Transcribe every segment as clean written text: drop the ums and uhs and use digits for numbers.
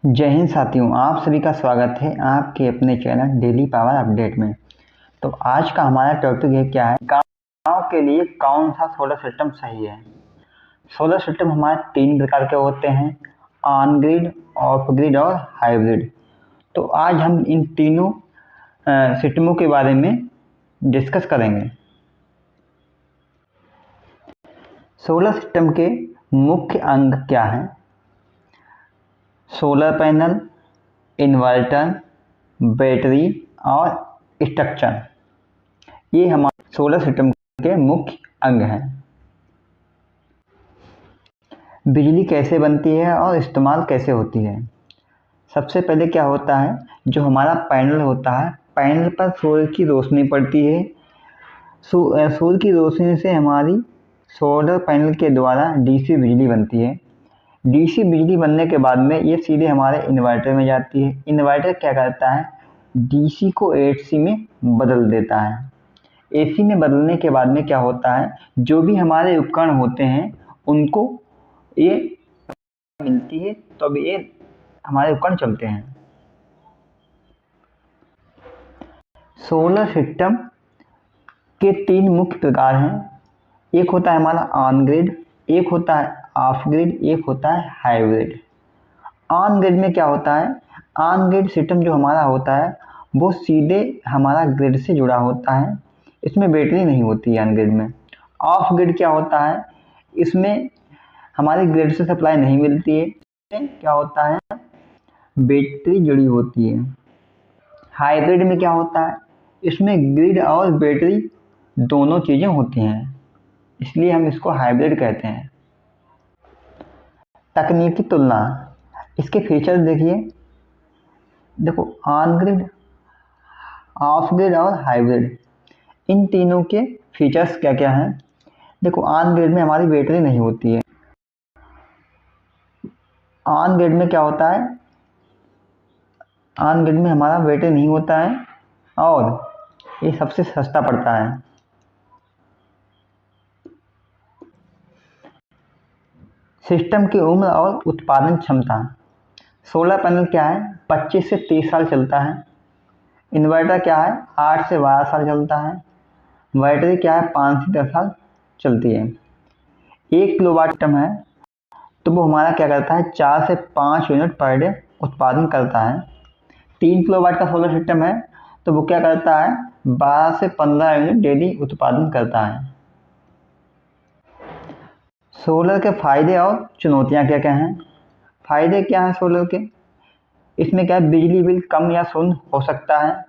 जय हिंद साथियों, आप सभी का स्वागत है आपके अपने चैनल डेली पावर अपडेट में। तो आज का हमारा टॉपिक है क्या है, गांव के लिए कौन सा सोलर सिस्टम सही है। सोलर सिस्टम हमारे तीन प्रकार के होते हैं, ऑन ग्रिड, ऑफ ग्रिड और हाइब्रिड। तो आज हम इन तीनों सिस्टमों के बारे में डिस्कस करेंगे। सोलर सिस्टम के मुख्य अंग क्या हैं? सोलर पैनल, इन्वर्टर, बैटरी और स्ट्रक्चर, ये हमारे सोलर सिस्टम के मुख्य अंग हैं। बिजली कैसे बनती है और इस्तेमाल कैसे होती है? सबसे पहले क्या होता है, जो हमारा पैनल होता है, पैनल पर सूर्य की रोशनी पड़ती है। सूर्य की रोशनी से हमारी सोलर पैनल के द्वारा डीसी बिजली बनती है। डीसी बिजली बनने के बाद में ये सीधे हमारे इन्वर्टर में जाती है। इन्वर्टर क्या करता है, डीसी को एसी में बदल देता है। एसी में बदलने के बाद में क्या होता है, जो भी हमारे उपकरण होते हैं उनको ये मिलती है, तो अब ये हमारे उपकरण चलते हैं। सोलर सिस्टम के तीन मुख्य प्रकार हैं। एक होता है हमारा ऑन ग्रिड, एक होता है ऑफ ग्रिड, एक होता है हाइब्रिड। ऑन ग्रिड में क्या होता है, ऑन ग्रिड सिस्टम जो हमारा होता है वो सीधे हमारा ग्रिड से जुड़ा होता है, इसमें बैटरी नहीं होती है ऑन ग्रिड में। ऑफ ग्रिड क्या होता है, इसमें हमारी ग्रिड से सप्लाई नहीं मिलती है, क्या होता है, बैटरी जुड़ी होती है। हाइब्रिड में क्या होता है, इसमें ग्रिड और बैटरी दोनों चीज़ें होती हैं, इसलिए हम इसको हाइब्रिड कहते हैं। तकनीकी तुलना, इसके फीचर्स देखिए। देखो, ऑन ग्रिड, ऑफ ग्रिड और हाइब्रिड, इन तीनों के फीचर्स क्या क्या हैं। देखो, ऑन ग्रिड में हमारी बैटरी नहीं होती है। ऑन ग्रिड में क्या होता है, ऑन ग्रिड में हमारा बैटरी नहीं होता है और ये सबसे सस्ता पड़ता है। सिस्टम की उम्र और उत्पादन क्षमता, सोलर पैनल क्या है, 25 से 30 साल चलता है। इन्वर्टर क्या है, 8 से 12 साल चलता है। बैटरी क्या है, 5 से 10 साल चलती है। 1 किलोवाट सिस्टम है तो वो हमारा क्या करता है, 4 से 5 यूनिट पर डे उत्पादन करता है। 3 किलोवाट का सोलर सिस्टम है तो वो क्या करता है, 12 से 15 यूनिट डेली उत्पादन करता है। सोलर के फायदे और चुनौतियाँ क्या क्या हैं। फायदे क्या हैं सोलर के, इसमें क्या है, बिजली बिल कम या शून्य हो सकता है।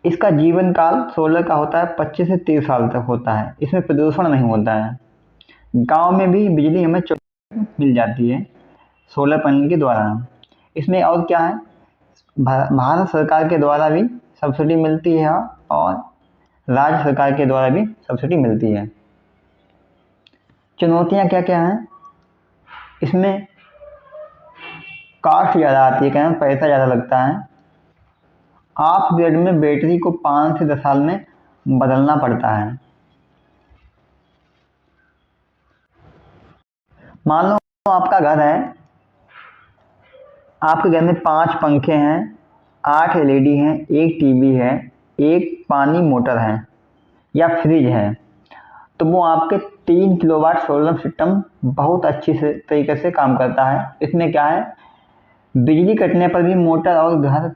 इसका जीवन काल सोलर का होता है 25 से 30 साल तक होता है। इसमें प्रदूषण नहीं होता है। गांव में भी बिजली हमें मिल जाती है सोलर पैनल के द्वारा। इसमें और क्या है, भारत सरकार के द्वारा भी सब्सिडी मिलती है और राज्य सरकार के द्वारा भी सब्सिडी मिलती है। चुनौतियाँ क्या क्या हैं, इसमें कॉस्ट ज़्यादा आती है, क्या है, पैसा ज़्यादा लगता है। ऑफ ग्रिड में बैटरी को 5 से 10 साल में बदलना पड़ता है। मान लो आपका घर है, आपके घर में 5 पंखे हैं, 8 एलईडी हैं, एक टीवी है, एक पानी मोटर है या फ्रिज है, तो वो आपके 3 किलोवाट सोलर सिस्टम बहुत अच्छी से तरीके से काम करता है। इसमें क्या है, बिजली कटने पर भी मोटर और घर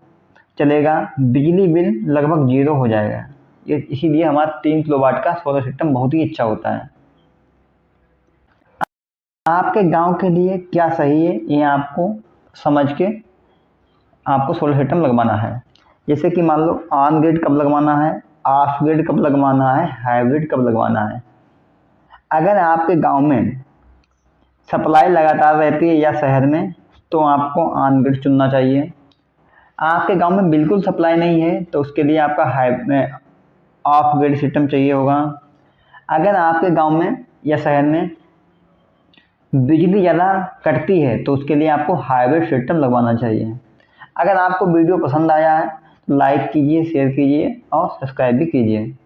चलेगा, बिजली बिल लगभग 0 हो जाएगा। ये इसीलिए हमारा 3 किलोवाट का सोलर सिस्टम बहुत ही अच्छा होता है। आपके गांव के लिए क्या सही है, ये आपको समझ के आपको सोलर सिस्टम लगवाना है। जैसे कि मान लो ऑन ग्रिड कब लगवाना है, ऑफ ग्रिड कब लगवाना है, हाइब्रिड कब लगवाना है। अगर आपके गांव में सप्लाई लगातार रहती है या शहर में, तो आपको ऑन ग्रिड चुनना चाहिए। आपके गांव में बिल्कुल सप्लाई नहीं है तो उसके लिए आपका ऑफ ग्रिड सिस्टम चाहिए होगा। अगर आपके गांव में या शहर में बिजली ज़्यादा कटती है तो उसके लिए आपको हाइब्रिड सिस्टम लगवाना चाहिए। अगर आपको वीडियो पसंद आया है तो लाइक कीजिए, शेयर कीजिए और सब्सक्राइब भी कीजिए।